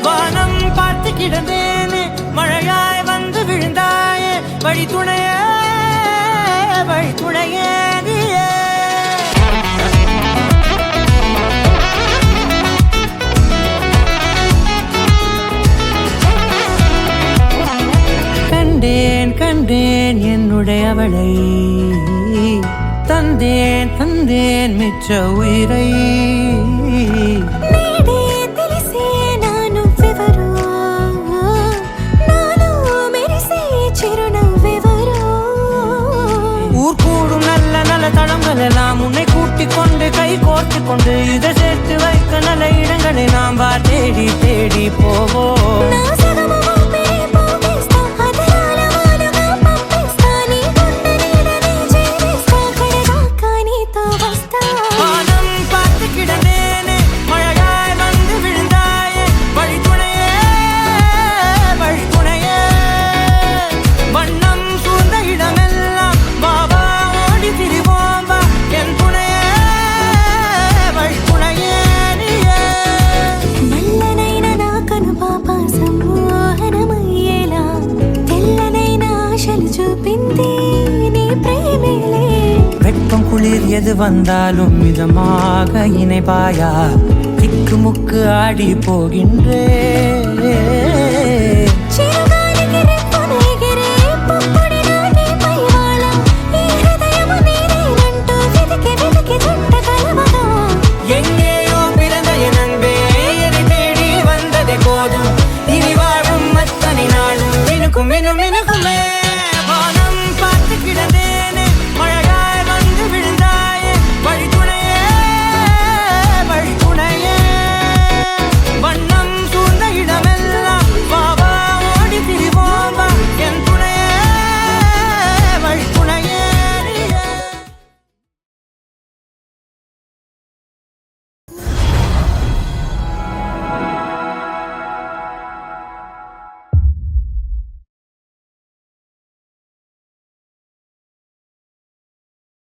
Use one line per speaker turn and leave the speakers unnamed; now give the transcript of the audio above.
வானம் பார்த்து கிடந்தேனே மழையாய் வந்து விழுந்தாயே வழி துணையே நீயே கண்டேன் என்னுடையவளை தந்தேன் மிச்ச உயிரை ஊர் கூடும் நல்ல நல்ல தளங்கள் எல்லாம் உன்னை கூட்டிக் கொண்டு கை கோர்த்து கொண்டு இதை சேர்த்து வைக்க நல்ல இடங்களை நாம் தேடி தேடி போவோம். வெப்பம் குளிர் எது வந்தாலும் மிதமாக இணைப்பாயா திக்கு முக்கு ஆடி போகின்றே